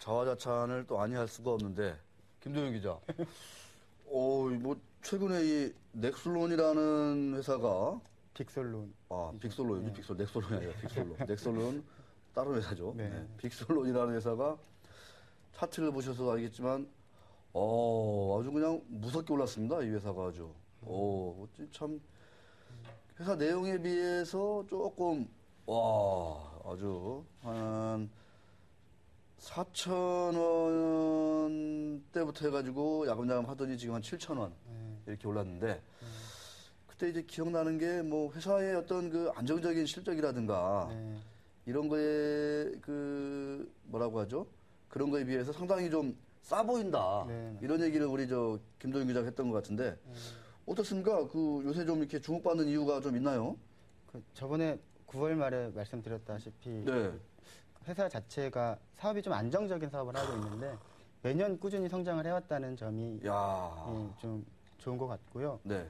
자화자찬을 또 아니할 수가 없는데 김도영 기자. 뭐 최근에 이 넥솔론이라는 회사가 빅솔론. 빅솔론, 네. 빅솔, 넥솔론이 아니라 빅솔론. 넥솔론 다른 회사죠. 네. 네. 빅솔론이라는 회사가 차트를 보셔서 알겠지만 아주 그냥 무섭게 올랐습니다. 이 회사가 아주. 참 회사 내용에 비해서 조금 아주 한 4,000원대부터 해가지고 야금야금 하더니 지금 한 7,000원 이렇게 올랐는데 그때 이제 기억나는 게 뭐 회사의 어떤 그 안정적인 실적이라든가 이런 거에 그 뭐라고 하죠? 그런 거에 비해서 상당히 좀 싸 보인다. 이런 얘기를 우리 김도영 기자가 했던 것 같은데 어떻습니까? 그 요새 좀 이렇게 주목받는 이유가 좀 있나요? 저번에 9월 말에 말씀드렸다시피 회사 자체가 사업이 좀 안정적인 사업을 하고 있는데 매년 꾸준히 성장을 해왔다는 점이 좀 좋은 것 같고요. 네.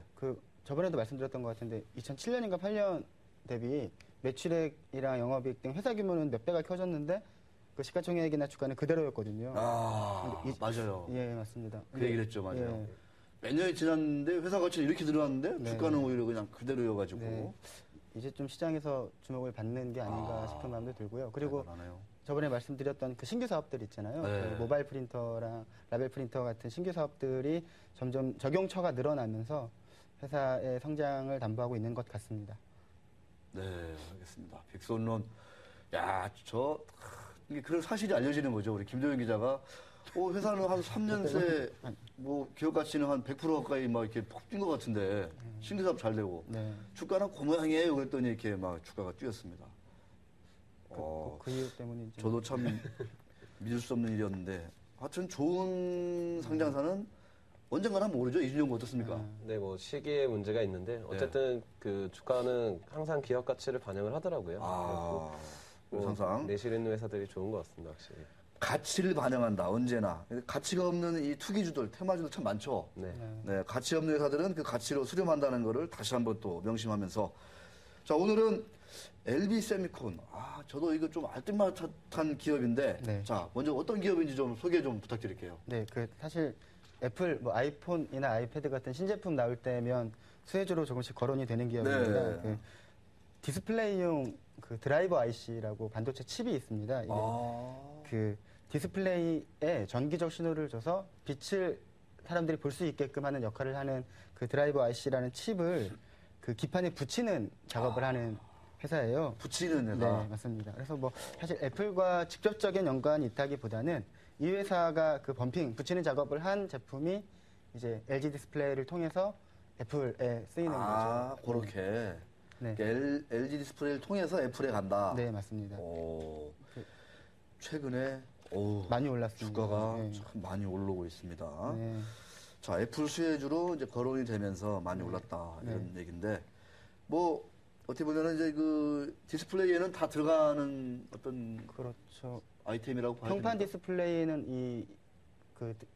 저번에도 말씀드렸던 것 같은데 2007년인가 8년 대비 매출액이랑 영업이익 등 회사 규모는 몇 배가 커졌는데 그 시가총액이나 주가는 그대로였거든요. 맞아요. 예, 맞습니다. 그 얘기를 했죠, 맞아요. 몇 년이 지났는데 회사 가치는 이렇게 늘어났는데 주가는 오히려 그냥 그대로여가지고. 이제 좀 시장에서 주목을 받는 게 아닌가 싶은 마음도 들고요. 그리고 저번에 말씀드렸던 그 신규 사업들 있잖아요. 그 모바일 프린터랑 라벨 프린터 같은 신규 사업들이 점점 적용처가 늘어나면서 회사의 성장을 담보하고 있는 것 같습니다. 네, 알겠습니다. 빅솔론. 이게 그런 사실이 알려지는 거죠. 우리 김도영 기자가. 회사는 한 3년 새, 기업 가치는 한 100% 가까이 막 이렇게 푹 뛴 것 같은데, 신규 사업 잘 되고, 주가는 그 모양이에요. 그랬더니 이렇게 막 주가가 뛰었습니다. 그 이유 때문인지. 저도 참 믿을 수 없는 일이었는데, 하여튼 좋은 상장사는 언젠가는 모르죠. 이준영 어떻습니까? 네, 시기에 문제가 있는데, 어쨌든 그 주가는 항상 기업 가치를 반영을 하더라고요. 항상 내실 있는 회사들이 좋은 것 같습니다, 확실히. 가치를 반영한다, 언제나. 가치가 없는 이 투기주들, 테마주들 참 많죠. 네, 가치 없는 회사들은 그 가치로 수렴한다는 것을 다시 한번 또 명심하면서. 자, 오늘은 LB세미콘. 저도 이거 좀 알뜰마릇한 기업인데. 자, 먼저 어떤 기업인지 좀 소개 좀 부탁드릴게요. 네, 사실 애플, 아이폰이나 아이패드 같은 신제품 나올 때면 수혜주로 조금씩 거론이 되는 기업입니다. 디스플레이용 드라이버 IC라고 반도체 칩이 있습니다. 이게 디스플레이에 전기적 신호를 줘서 빛을 사람들이 볼 수 있게끔 하는 역할을 하는 그 드라이버 IC라는 칩을 기판에 붙이는 작업을 하는 회사예요. 붙이는 회사? 네, 맞습니다. 그래서 사실 애플과 직접적인 연관이 있다기보다는 이 회사가 붙이는 작업을 한 제품이 이제 LG 디스플레이를 통해서 애플에 쓰이는 거죠. 그렇게. LG 디스플레이를 통해서 애플에 간다. 네, 맞습니다. 최근에 많이 올랐습니다. 주가가 참 많이 오르고 있습니다. 자, 애플 수혜주로 이제 거론이 되면서 많이 올랐다 이런 얘기인데 어떻게 보면은 이제 디스플레이에는 다 들어가는 어떤 아이템이라고 봐야 평판 디스플레이는 이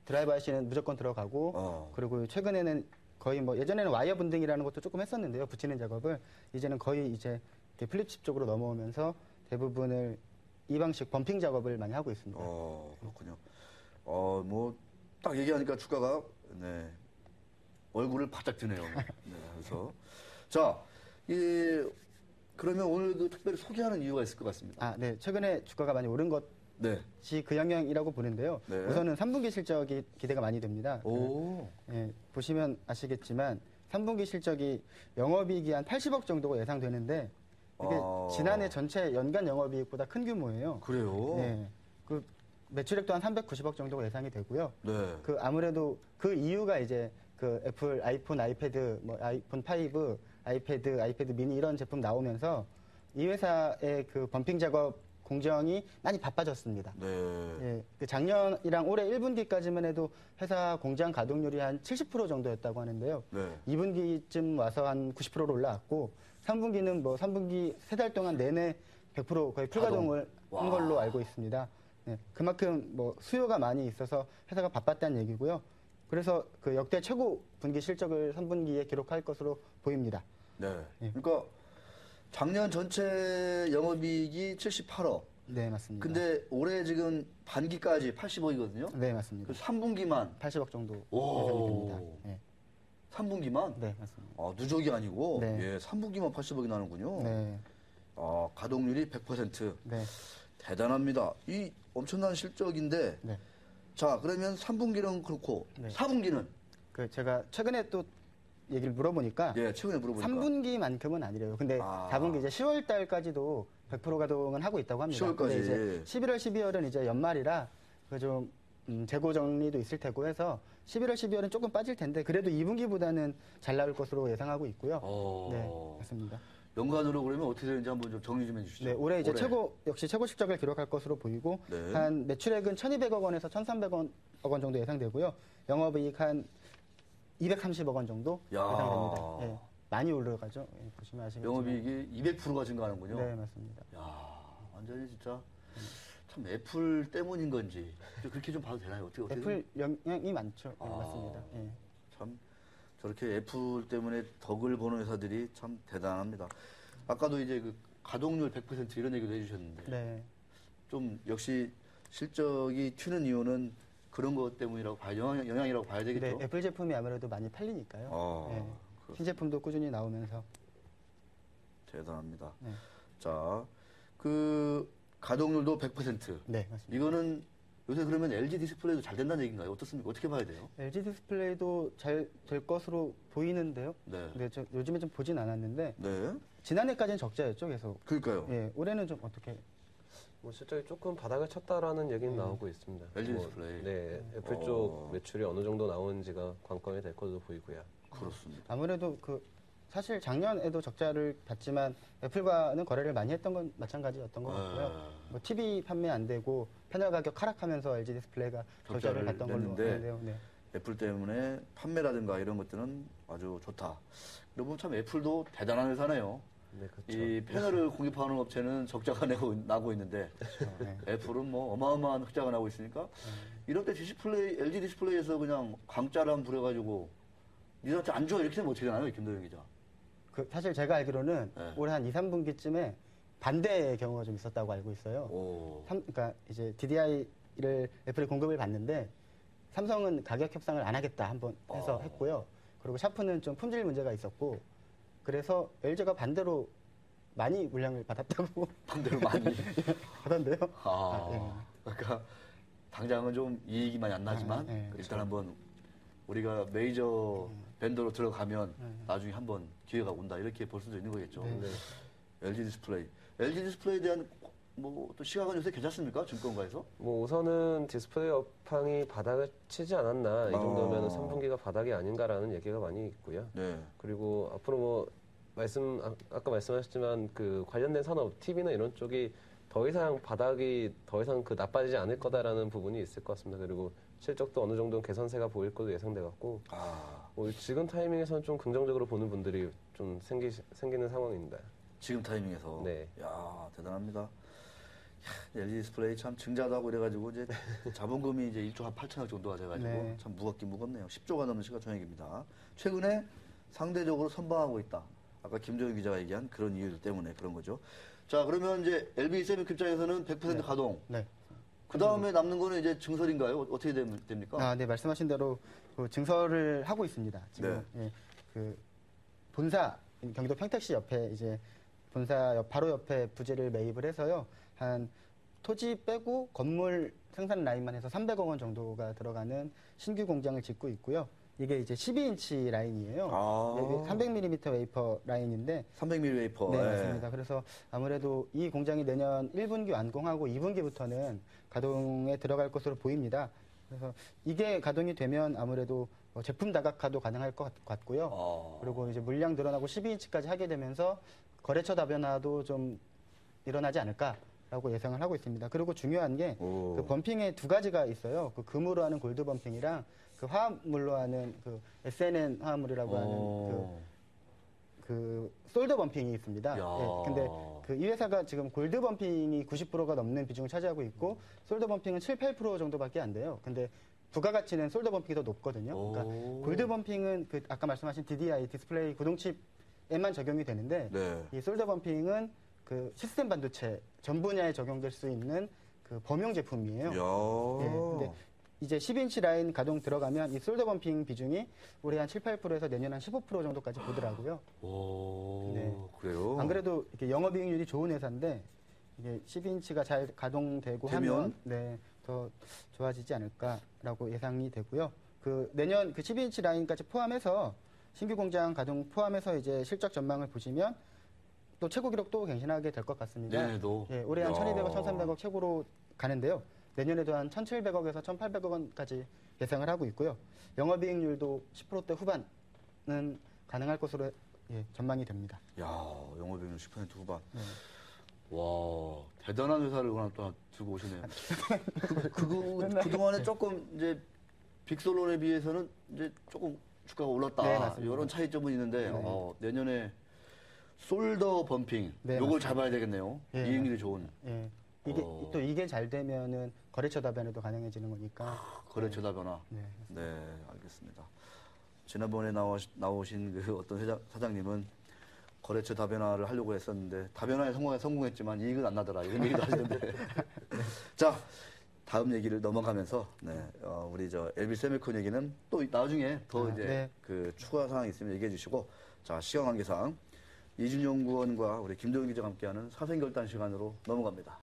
드라이버 IC는 무조건 들어가고 그리고 최근에는 거의 예전에는 와이어 분등이라는 것도 조금 했었는데요. 붙이는 작업을 이제는 거의 이제 플립칩 쪽으로 넘어오면서 대부분을 이 방식 범핑 작업을 많이 하고 있습니다. 그렇군요. 딱 얘기하니까 주가가 얼굴을 바짝 드네요. 그래서 자, 그러면 오늘도 특별히 소개하는 이유가 있을 것 같습니다. 네. 최근에 주가가 많이 오른 것이 그 영향이라고 보는데요. 우선은 3분기 실적이 기대가 많이 됩니다. 보시면 아시겠지만 3분기 실적이 영업이익이 한 80억 정도가 예상되는데 이게 지난해 전체 연간 영업이익보다 큰 규모예요. 그래요? 매출액도 한 390억 정도가 예상이 되고요. 아무래도 그 이유가 이제 애플 아이폰, 아이패드, 아이폰 5, 아이패드 미니 이런 제품 나오면서 이 회사의 범핑 작업 공정이 많이 바빠졌습니다. 작년이랑 올해 1분기까지만 해도 회사 공장 가동률이 한 70% 정도였다고 하는데요. 2분기쯤 와서 한 90%로 올라왔고 3분기는 3분기 3달 동안 내내 100% 거의 풀가동을 한 걸로 알고 있습니다. 그만큼 수요가 많이 있어서 회사가 바빴다는 얘기고요. 그래서 역대 최고 분기 실적을 3분기에 기록할 것으로 보입니다. 그러니까 작년 전체 영업이익이 78억, 네, 맞습니다. 근데 올해 지금 반기까지 80억이거든요. 네, 맞습니다. 그 3분기만 80억 정도 오. 예상이 됩니다. 네. 3분기만 네, 맞습니다. 누적이 아니고 네. 예, 3분기만 80억이 나는군요. 네. 가동률이 100%. 네. 대단합니다. 이 엄청난 실적인데 네. 자, 그러면 3분기는 그렇고 네. 4분기는 제가 최근에 또 얘기를 물어보니까 예, 최근에 물어보니까 3분기만큼은 아니래요. 근데 4분기 이제 10월 달까지도 100% 가동은 하고 있다고 합니다. 10월까지. 근데 이제 11월, 12월은 이제 연말이라 좀 재고 정리도 있을 테고 해서 11월, 12월은 조금 빠질 텐데 그래도 2분기보다는 잘 나올 것으로 예상하고 있고요. 네, 맞습니다. 연간으로 그러면 어떻게 되는지 한번 좀 정리 좀 해주시죠. 네, 올해 이제 역시 최고 실적을 기록할 것으로 보이고 네. 한 매출액은 1,200억 원에서 1,300억 원 정도 예상되고요. 영업이익 한 230억 원 정도 예상됩니다. 네, 많이 올라가죠. 네, 보시면 아시겠지만. 영업이익이 200%가 증가하는군요. 네, 맞습니다. 야, 완전히 진짜 참 애플 때문인 건지 그렇게 좀 봐도 되나요? 어떻게 애플 영향이 많죠. 네, 맞습니다. 네. 참 저렇게 애플 때문에 덕을 보는 회사들이 참 대단합니다. 아까도 이제 그 가동률 100% 이런 얘기도 해주셨는데 네. 좀 역시 실적이 튀는 이유는 그런 것 때문이라고 영향이라고 봐야 되겠죠. 네, 애플 제품이 아무래도 많이 팔리니까요. 네. 신제품도 꾸준히 나오면서 대단합니다. 네. 자, 그 가동률도 100%. 네, 맞습니다. 이거는 요새 그러면 LG 디스플레이도 잘 된다는 얘기인가요? 어떻습니까? 어떻게 봐야 돼요? LG 디스플레이도 잘 될 것으로 보이는데요. 네. 근데 저 요즘에 좀 보진 않았는데 네. 지난해까지는 적자였죠, 계속. 그러니까요. 예, 올해는 좀 어떻게? 뭐 실적이 조금 바닥을 쳤다라는 얘기는 나오고 있습니다. LG 뭐, 디스플레이. 네, 애플 쪽 매출이 어느 정도 나오는지가 관건이 될 것으로 보이고요. 그렇습니다. 아무래도 사실 작년에도 적자를 봤지만 애플과는 거래를 많이 했던 건 마찬가지였던 것 같고요. 뭐 TV 판매 안 되고 패널 가격 하락하면서 LG 디스플레이가 적자를 봤던 걸로 아는데요. 네. 애플 때문에 판매라든가 이런 것들은 아주 좋다. 여러분 참 애플도 대단한 회사네요. 네, 그렇죠. 이 패널을 공급하는 업체는 적자가 나고 있는데 네. 애플은 뭐 어마어마한 흑자가 나고 있으니까 이럴 때 LG 디스플레이에서 그냥 광자랑 부려가지고 니들한테 안 줘 이렇게 되면 어떻게 되나요, 김도영 기자? 사실 제가 알기로는 네. 올해 한 2, 3분기쯤에 반대의 경우가 좀 있었다고 알고 있어요. 그러니까 이제 DDI를 애플이 공급을 받는데 삼성은 가격 협상을 안 하겠다 한번 해서 했고요. 그리고 샤프는 좀 품질 문제가 있었고 그래서 LG가 반대로 많이 물량을 받았다고 반대로 많이 하던데요. 그러니까 당장은 좀 이익이 많이 안 나지만 네, 일단 그렇죠. 한번 우리가 메이저 밴더로 들어가면 나중에 한번 기회가 온다 이렇게 볼 수도 있는 거겠죠. 네. LG 디스플레이에 대한 뭐 또 시각은 요새 괜찮습니까? 증권가에서? 뭐 우선은 디스플레이 업황이 바닥을 치지 않았나 이 정도면 3분기가 바닥이 아닌가라는 얘기가 많이 있고요. 네. 그리고 앞으로 뭐 아까 말씀하셨지만 그 관련된 산업 TV나 이런 쪽이 더 이상 바닥이 더 이상 나빠지지 않을 거다라는 부분이 있을 것 같습니다. 그리고 실적도 어느 정도 개선세가 보일 것으로 예상돼 갖고 뭐 지금 타이밍에서는 좀 긍정적으로 보는 분들이 좀 생기는 상황입니다. 지금 타이밍에서. 네. 야 대단합니다. LG 디스플레이 참 증자도 하고 이래가지고 이제 자본금이 이제 1조 한 8천억 정도가 돼가지고 네. 참 무겁긴 무겁네요. 10조가 넘는 시가총액입니다. 최근에 상대적으로 선방하고 있다. 아까 김정일 기자가 얘기한 그런 이유들 때문에 그런 거죠. 자 그러면 이제 LB 세미크 입장에서는 100% 가동. 네. 그 다음에 남는 거는 이제 증설인가요? 어떻게 됩니까? 네, 말씀하신 대로 증설을 하고 있습니다. 지금 본사 경기도 평택시 옆에 이제 본사 바로 옆에 부지를 매입을 해서요. 한 토지 빼고 건물 생산 라인만 해서 300억 원 정도가 들어가는 신규 공장을 짓고 있고요. 이게 이제 12인치 라인이에요. 300mm 웨이퍼 라인인데 300mm 웨이퍼. 네, 맞습니다. 그래서 아무래도 이 공장이 내년 1분기 완공하고 2분기부터는 가동에 들어갈 것으로 보입니다. 그래서 이게 가동이 되면 아무래도 제품 다각화도 가능할 것 같고요. 그리고 이제 물량 늘어나고 12인치까지 하게 되면서 거래처 다변화도 좀 일어나지 않을까라고 예상을 하고 있습니다. 그리고 중요한 게 그 범핑에 두 가지가 있어요. 그 금으로 하는 골드 범핑이랑 그 화합물로 하는 그 SNN 화합물이라고 하는 그 솔더 범핑이 있습니다. 근데 이 회사가 지금 골드 범핑이 90%가 넘는 비중을 차지하고 있고 솔더 범핑은 7, 8% 정도밖에 안 돼요. 근데 부가가치는 솔더 범핑이 더 높거든요. 그러니까 골드 범핑은 아까 말씀하신 DDI 디스플레이 구동칩에만 적용이 되는데 이 솔더 범핑은 그 시스템 반도체 전 분야에 적용될 수 있는 그 범용 제품이에요. 야. 근데 이제 10인치 라인 가동 들어가면 이 솔더 범핑 비중이 올해 한 7, 8%에서 내년 한 15% 정도까지 보더라고요. 오, 네. 그래요? 안 그래도 이렇게 영업이익률이 좋은 회사인데 이게 12인치가 잘 가동되고 하면 네, 더 좋아지지 않을까라고 예상이 되고요. 그 내년 그 12인치 라인까지 포함해서 신규 공장 가동 포함해서 이제 실적 전망을 보시면 또 최고 기록도 갱신하게 될 것 같습니다. 내년에도? 예, 올해 한 야. 1,200억, 1,300억 최고로 가는데요. 내년에도 한 1,700억에서 1,800억 원까지 예상을 하고 있고요. 영업이익률도 10%대 후반은 가능할 것으로 전망이 됩니다. 야, 영업이익률 10% 후반. 와, 대단한 회사를 하나 또 들고 오시네요. 그동안에 조금 이제 빅솔론에 비해서는 이제 조금 주가가 올랐다. 네, 맞습니다. 이런 차이점은 있는데, 내년에 솔더 범핑, 네, 요걸 맞습니다. 잡아야 되겠네요. 예, 이익률이 좋은. 예. 또 이게 잘 되면은 거래처 다변에도 가능해지는 거니까. 거래처 다변화. 네. 네, 알겠습니다. 지난번에 나오신 그 어떤 사장님은 거래처 다변화를 하려고 했었는데 다변화에 성공했지만 이익은 안 나더라 이런 얘기도 하시는데 자 다음 얘기를 넘어가면서 우리 저 LB 세미콘 얘기는 또 나중에 더 이제 그 추가 사항이 있으면 얘기해 주시고 자 시간 관계상 이준용 구원과 우리 김도현 기자가 함께하는 사생결단 시간으로 넘어갑니다.